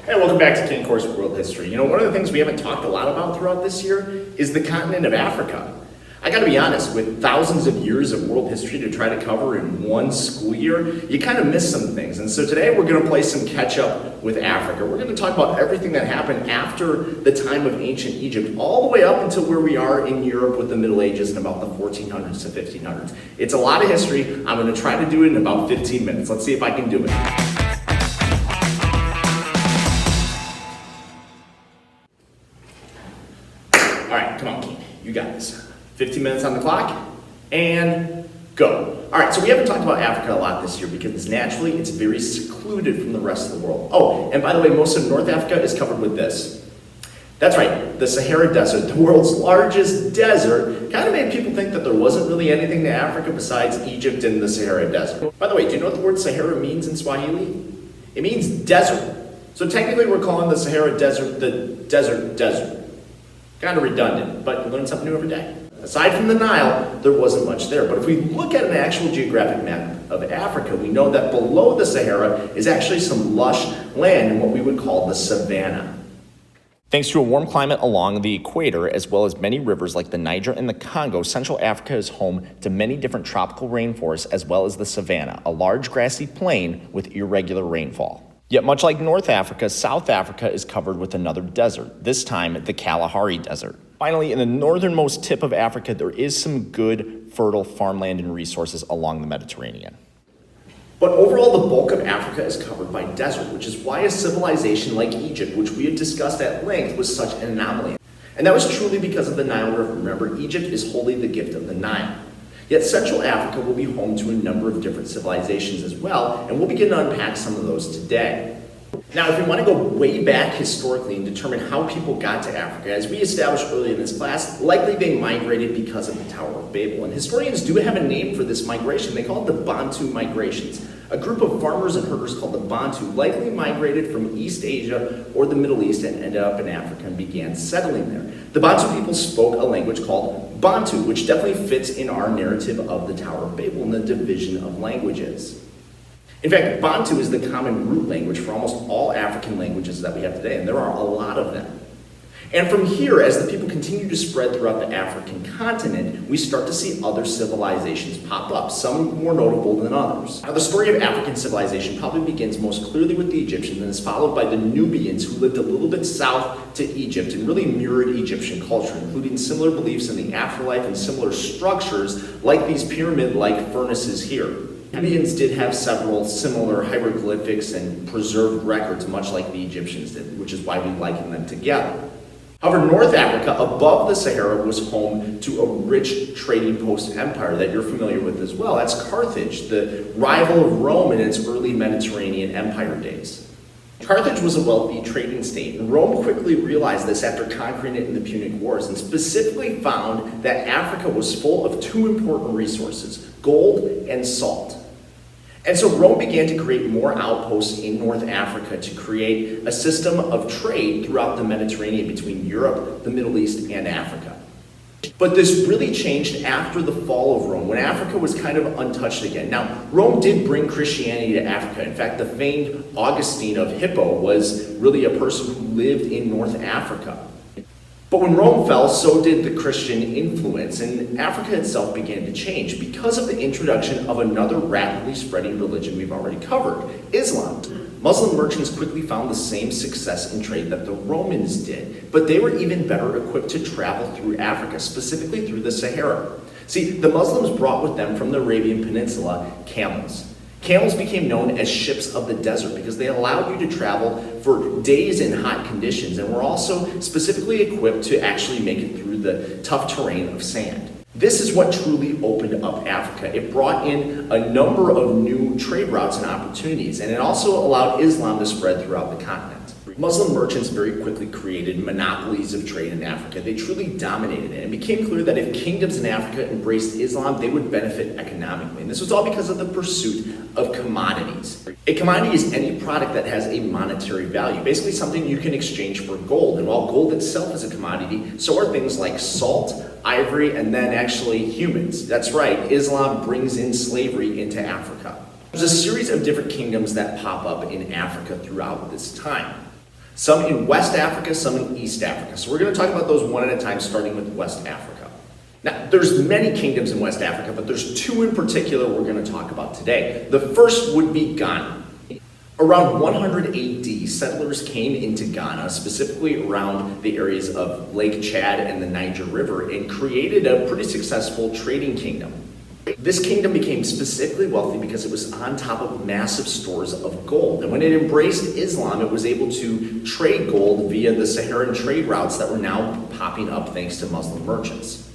Hey, welcome back to Cain Course World History. You know, one of the things we haven't talked a lot about throughout this year is the continent of Africa. I gotta be honest, with thousands of years of world history to try to cover in one school year, you kind of miss some things. And so today we're gonna play some catch up with Africa. We're gonna talk about everything that happened after the time of ancient Egypt, all the way up until where we are in Europe with the Middle Ages and about the 1400s to 1500s. It's a lot of history. I'm gonna try to do it in about 15 minutes. Let's see if I can do it. All right, come on, Cain. You got this. 15 minutes on the clock, and go. All right, so we haven't talked about Africa a lot this year because naturally it's very secluded from the rest of the world. Oh, and by the way, most of North Africa is covered with this. That's right, the Sahara Desert, the world's largest desert, kind of made people think that there wasn't really anything to Africa besides Egypt and the Sahara Desert. By the way, do you know what the word Sahara means in Swahili? It means desert. So technically we're calling the Sahara Desert the desert. Kind of redundant, but you learn something new every day. Aside from the Nile, there wasn't much there. But if we look at an actual geographic map of Africa, we know that below the Sahara is actually some lush land in what we would call the savanna. Thanks to a warm climate along the equator, as well as many rivers like the Niger and the Congo, Central Africa is home to many different tropical rainforests, as well as the savanna, a large grassy plain with irregular rainfall. Yet much like North Africa, South Africa is covered with another desert, this time the Kalahari Desert. Finally, in the northernmost tip of Africa, there is some good, fertile farmland and resources along the Mediterranean. But overall, the bulk of Africa is covered by desert, which is why a civilization like Egypt, which we had discussed at length, was such an anomaly. And that was truly because of the Nile River. Remember, Egypt is wholly the gift of the Nile. Yet Central Africa will be home to a number of different civilizations as well, and we'll begin to unpack some of those today. Now, if we want to go way back historically and determine how people got to Africa, as we established earlier in this class, likely they migrated because of the Tower of Babel. And historians do have a name for this migration. They call it the Bantu migrations. A group of farmers and herders called the Bantu likely migrated from East Asia or the Middle East and ended up in Africa and began settling there. The Bantu people spoke a language called Bantu, which definitely fits in our narrative of the Tower of Babel and the division of languages. In fact, Bantu is the common root language for almost all African languages that we have today, and there are a lot of them. And from here, as the people continue to spread throughout the African continent, we start to see other civilizations pop up, some more notable than others. Now, the story of African civilization probably begins most clearly with the Egyptians and is followed by the Nubians, who lived a little bit south to Egypt and really mirrored Egyptian culture, including similar beliefs in the afterlife and similar structures like these pyramid-like furnaces here. Nubians did have several similar hieroglyphics and preserved records, much like the Egyptians did, which is why we liken them together. However, North Africa, above the Sahara, was home to a rich trading post empire that you're familiar with as well. That's Carthage, the rival of Rome in its early Mediterranean empire days. Carthage was a wealthy trading state, and Rome quickly realized this after conquering it in the Punic Wars, and specifically found that Africa was full of two important resources, gold and salt. And so Rome began to create more outposts in North Africa to create a system of trade throughout the Mediterranean between Europe, the Middle East, and Africa. But this really changed after the fall of Rome, when Africa was kind of untouched again. Now, Rome did bring Christianity to Africa. In fact, the famed Augustine of Hippo was really a person who lived in North Africa. But when Rome fell, so did the Christian influence, and Africa itself began to change because of the introduction of another rapidly spreading religion we've already covered, Islam. Muslim merchants quickly found the same success in trade that the Romans did, but they were even better equipped to travel through Africa, specifically through the Sahara. See, the Muslims brought with them from the Arabian Peninsula camels. Camels became known as ships of the desert because they allowed you to travel for days in hot conditions and were also specifically equipped to actually make it through the tough terrain of sand. This is what truly opened up Africa. It brought in a number of new trade routes and opportunities, and it also allowed Islam to spread throughout the continent. Muslim merchants very quickly created monopolies of trade in Africa. They truly dominated it. And it became clear that if kingdoms in Africa embraced Islam, they would benefit economically. And this was all because of the pursuit of commodities. A commodity is any product that has a monetary value, basically something you can exchange for gold. And while gold itself is a commodity, so are things like salt, ivory, and then actually humans. That's right, Islam brings in slavery into Africa. There's a series of different kingdoms that pop up in Africa throughout this time. Some in West Africa, some in East Africa. So we're going to talk about those one at a time, starting with West Africa. Now, there's many kingdoms in West Africa, but there's two in particular we're going to talk about today. The first would be Ghana. Around 100 AD, settlers came into Ghana, specifically around the areas of Lake Chad and the Niger River, and created a pretty successful trading kingdom. This kingdom became specifically wealthy because it was on top of massive stores of gold. And when it embraced Islam, it was able to trade gold via the Saharan trade routes that were now popping up thanks to Muslim merchants.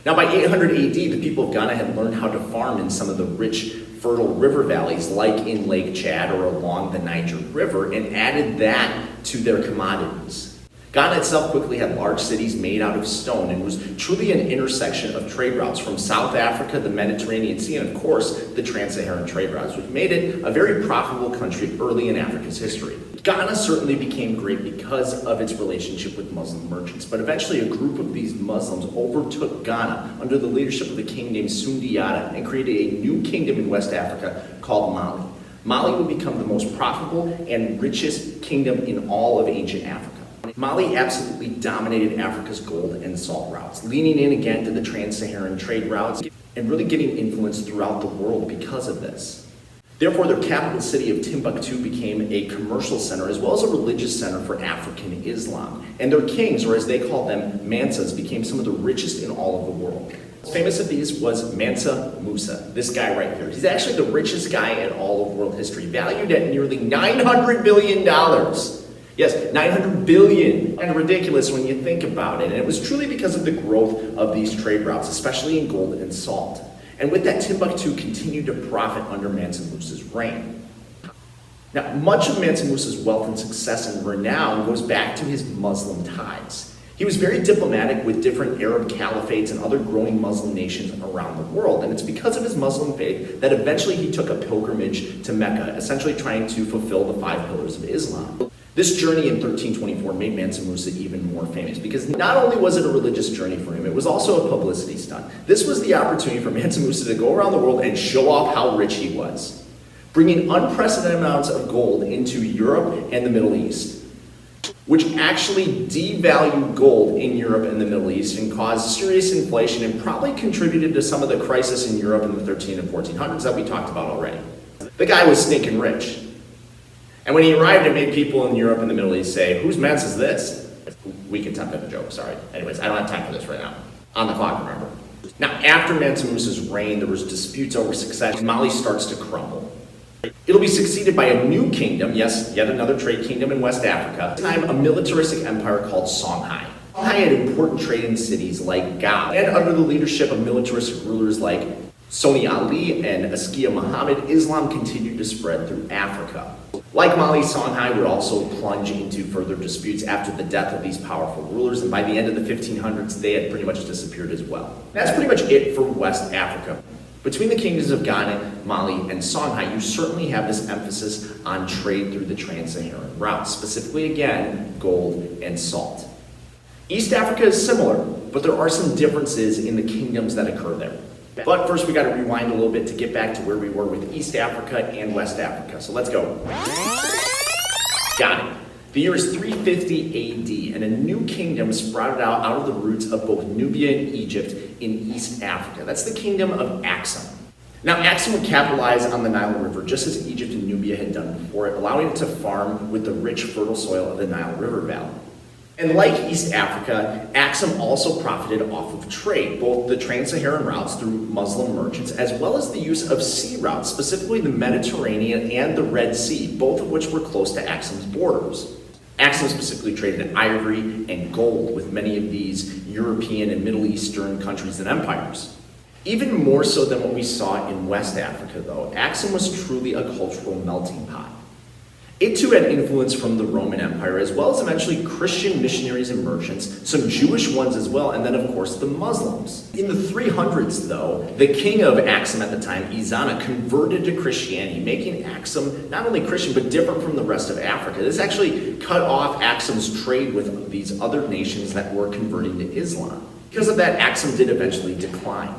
Now, by 800 AD, the people of Ghana had learned how to farm in some of the rich, fertile river valleys like in Lake Chad or along the Niger River, and added that to their commodities. Ghana itself quickly had large cities made out of stone and was truly an intersection of trade routes from South Africa, the Mediterranean Sea, and of course, the trans-Saharan trade routes, which made it a very profitable country early in Africa's history. Ghana certainly became great because of its relationship with Muslim merchants, but eventually a group of these Muslims overtook Ghana under the leadership of a king named Sundiata and created a new kingdom in West Africa called Mali. Mali would become the most profitable and richest kingdom in all of ancient Africa. Mali absolutely dominated Africa's gold and salt routes, leaning in again to the trans-Saharan trade routes and really getting influence throughout the world because of this. Therefore, their capital city of Timbuktu became a commercial center as well as a religious center for African Islam. And their kings, or as they called them, Mansas, became some of the richest in all of the world. Most famous of these was Mansa Musa, this guy right here. He's actually the richest guy in all of world history, valued at nearly $900 billion. Yes, 900 billion. Kind of ridiculous when you think about it. And it was truly because of the growth of these trade routes, especially in gold and salt. And with that, Timbuktu continued to profit under Mansa Musa's reign. Now, much of Mansa Musa's wealth and success and renown goes back to his Muslim ties. He was very diplomatic with different Arab caliphates and other growing Muslim nations around the world. And it's because of his Muslim faith that eventually he took a pilgrimage to Mecca, essentially trying to fulfill the 5 pillars of Islam. This journey in 1324 made Mansa Musa even more famous because not only was it a religious journey for him, it was also a publicity stunt. This was the opportunity for Mansa Musa to go around the world and show off how rich he was, bringing unprecedented amounts of gold into Europe and the Middle East, which actually devalued gold in Europe and the Middle East and caused serious inflation and probably contributed to some of the crisis in Europe in the 13 and 1400s that we talked about already. The guy was stinking rich. And when he arrived, it made people in Europe and the Middle East say, whose mess is this? Weak attempt at a joke, sorry. Anyways, I don't have time for this right now. On the clock, remember. Now, after Mansa Musa's reign, there was disputes over succession. Mali starts to crumble. It'll be succeeded by a new kingdom, yes, yet another trade kingdom in West Africa. This time, a militaristic empire called Songhai. Songhai had important trading cities like Gao, and under the leadership of militaristic rulers like Soni Ali and Askia Muhammad, Islam continued to spread through Africa. Like Mali, Songhai would also plunge into further disputes after the death of these powerful rulers, and by the end of the 1500s, they had pretty much disappeared as well. That's pretty much it for West Africa. Between the kingdoms of Ghana, Mali, and Songhai, you certainly have this emphasis on trade through the trans-Saharan routes, specifically, again, gold and salt. East Africa is similar, but there are some differences in the kingdoms that occur there. But first, we got to rewind a little bit to get back to where we were with East Africa and West Africa. So let's go. Got it. The year is 350 AD, and a new kingdom sprouted out of the roots of both Nubia and Egypt in East Africa. That's the kingdom of Axum. Now, Axum would capitalize on the Nile River just as Egypt and Nubia had done before it, allowing it to farm with the rich, fertile soil of the Nile River Valley. And like East Africa, Axum also profited off of trade, both the trans-Saharan routes through Muslim merchants, as well as the use of sea routes, specifically the Mediterranean and the Red Sea, both of which were close to Axum's borders. Axum specifically traded ivory and gold with many of these European and Middle Eastern countries and empires. Even more so than what we saw in West Africa, though, Axum was truly a cultural melting pot. It too had influence from the Roman Empire, as well as eventually Christian missionaries and merchants, some Jewish ones as well, and then of course the Muslims. In the 300s though, the king of Axum at the time, Ezana, converted to Christianity, making Axum not only Christian but different from the rest of Africa. This actually cut off Axum's trade with these other nations that were converting to Islam. Because of that, Axum did eventually decline.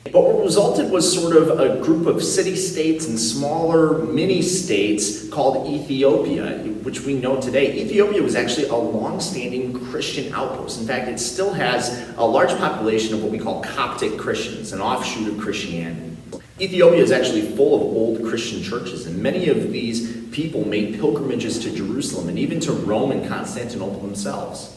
But what resulted was sort of a group of city-states and smaller mini-states called Ethiopia, which we know today. Ethiopia was actually a long-standing Christian outpost. In fact, it still has a large population of what we call Coptic Christians, an offshoot of Christianity. Ethiopia is actually full of old Christian churches, and many of these people made pilgrimages to Jerusalem and even to Rome and Constantinople themselves.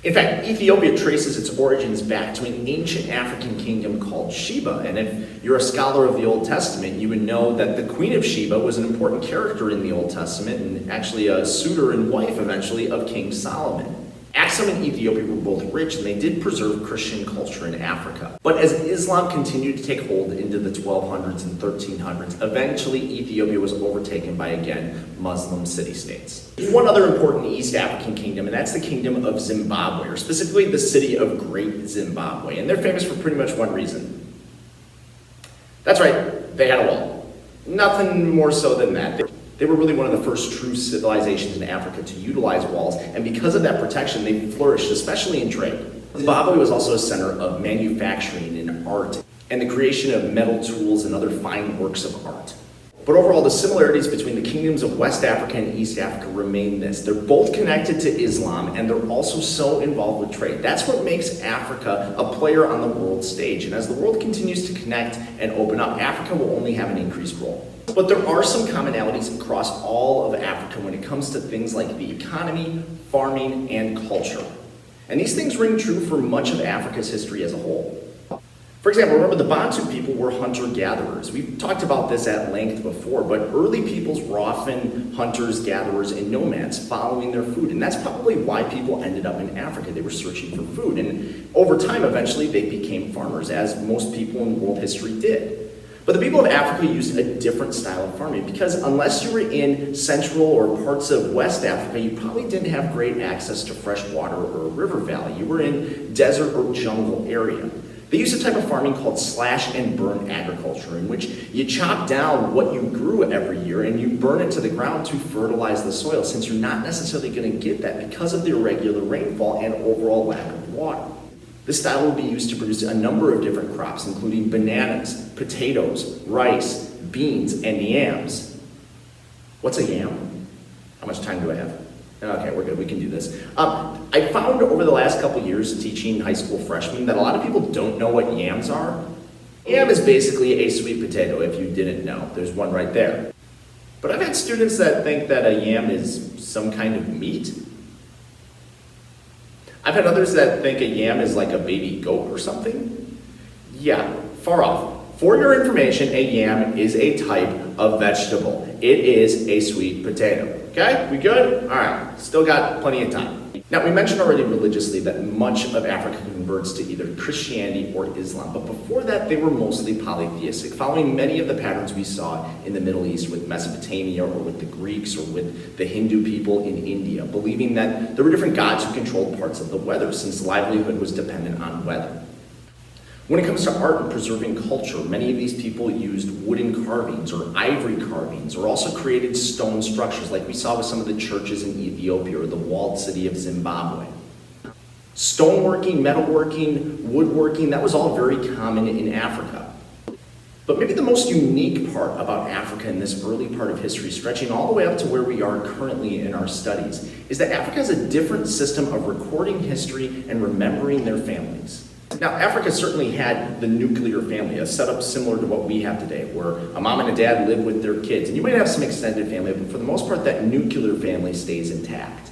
In fact, Ethiopia traces its origins back to an ancient African kingdom called Sheba, and if you're a scholar of the Old Testament, you would know that the Queen of Sheba was an important character in the Old Testament and actually a suitor and wife eventually of King Solomon. Aksum and Ethiopia were both rich, and they did preserve Christian culture in Africa. But as Islam continued to take hold into the 1200s and 1300s, eventually Ethiopia was overtaken by, again, Muslim city-states. There's one other important East African kingdom, and that's the kingdom of Zimbabwe, or specifically the city of Great Zimbabwe. And they're famous for pretty much one reason. That's right, they had a wall. Nothing more so than that. They were really one of the first true civilizations in Africa to utilize walls, and because of that protection, they flourished, especially in trade. Zimbabwe was also a center of manufacturing and art, and the creation of metal tools and other fine works of art. But overall, the similarities between the kingdoms of West Africa and East Africa remain this. They're both connected to Islam, and they're also so involved with trade. That's what makes Africa a player on the world stage, and as the world continues to connect and open up, Africa will only have an increased role. But there are some commonalities across all of Africa when it comes to things like the economy, farming, and culture. And these things ring true for much of Africa's history as a whole. For example, remember the Bantu people were hunter-gatherers. We've talked about this at length before, but early peoples were often hunters, gatherers, and nomads following their food. And that's probably why people ended up in Africa. They were searching for food. And over time, eventually, they became farmers, as most people in world history did. But the people of Africa used a different style of farming because unless you were in Central or parts of West Africa, you probably didn't have great access to fresh water or a river valley. You were in desert or jungle area. They used a type of farming called slash and burn agriculture, in which you chop down what you grew every year and you burn it to the ground to fertilize the soil, since you're not necessarily going to get that because of the irregular rainfall and overall lack of water. This style will be used to produce a number of different crops, including bananas, potatoes, rice, beans, and yams. What's a yam? How much time do I have? Okay, we're good, we can do this. I found over the last couple years teaching high school freshmen that a lot of people don't know what yams are. Yam is basically a sweet potato, if you didn't know. There's one right there. But I've had students that think that a yam is some kind of meat. I've had others that think a yam is like a baby goat or something. Yeah, far off. For your information, a yam is a type of vegetable. It is a sweet potato. Okay, we good? All right, still got plenty of time. Now, we mentioned already religiously that much of Africa converts to either Christianity or Islam, but before that, they were mostly polytheistic, following many of the patterns we saw in the Middle East with Mesopotamia or with the Greeks or with the Hindu people in India, believing that there were different gods who controlled parts of the weather, since livelihood was dependent on weather. When it comes to art and preserving culture, many of these people used wooden carvings or ivory carvings, or also created stone structures like we saw with some of the churches in Ethiopia or the walled city of Zimbabwe. Stoneworking, metalworking, woodworking, that was all very common in Africa. But maybe the most unique part about Africa in this early part of history, stretching all the way up to where we are currently in our studies, is that Africa has a different system of recording history and remembering their families. Now, Africa certainly had the nuclear family, a setup similar to what we have today, where a mom and a dad live with their kids. And you might have some extended family, but for the most part, that nuclear family stays intact.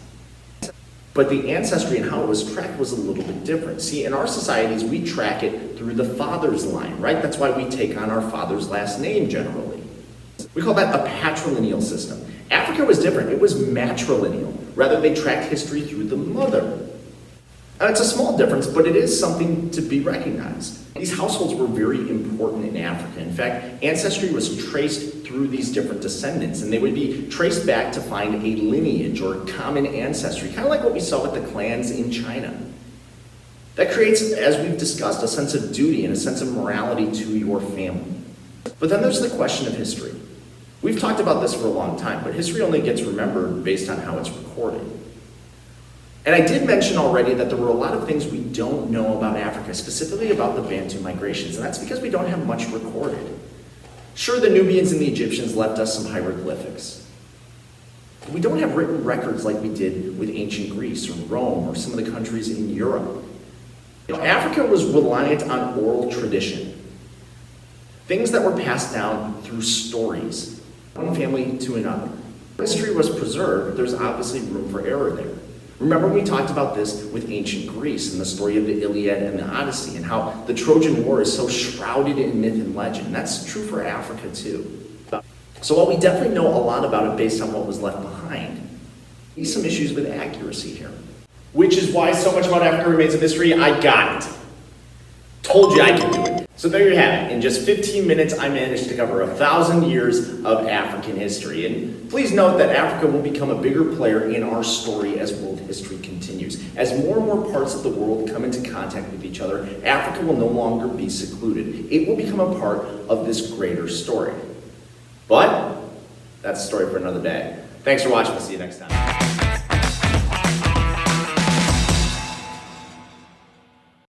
But the ancestry and how it was tracked was a little bit different. See, in our societies, we track it through the father's line, right? That's why we take on our father's last name generally. We call that a patrilineal system. Africa was different. It was matrilineal. Rather, they tracked history through the mother. It's a small difference, but it is something to be recognized. These households were very important in Africa. In fact, ancestry was traced through these different descendants, and they would be traced back to find a lineage or common ancestry, kind of like what we saw with the clans in China. That creates, as we've discussed, a sense of duty and a sense of morality to your family. But then there's the question of history. We've talked about this for a long time, but history only gets remembered based on how it's recorded. And I did mention already that there were a lot of things we don't know about Africa, specifically about the Bantu migrations, and that's because we don't have much recorded. Sure, the Nubians and the Egyptians left us some hieroglyphics. But we don't have written records like we did with ancient Greece or Rome or some of the countries in Europe. Africa was reliant on oral tradition, things that were passed down through stories, one family to another. History was preserved, but there's obviously room for error there. Remember we talked about this with ancient Greece and the story of the Iliad and the Odyssey and how the Trojan War is so shrouded in myth and legend. That's true for Africa too. So while we definitely know a lot about it based on what was left behind, there's some issues with accuracy here. Which is why so much about Africa remains a mystery. I got it. Told you I could do it. So there you have it. In just 15 minutes, I managed to cover 1,000 years of African history. And please note that Africa will become a bigger player in our story as world history continues. As more and more parts of the world come into contact with each other, Africa will no longer be secluded. It will become a part of this greater story. But that's a story for another day. Thanks for watching. We'll see you next time.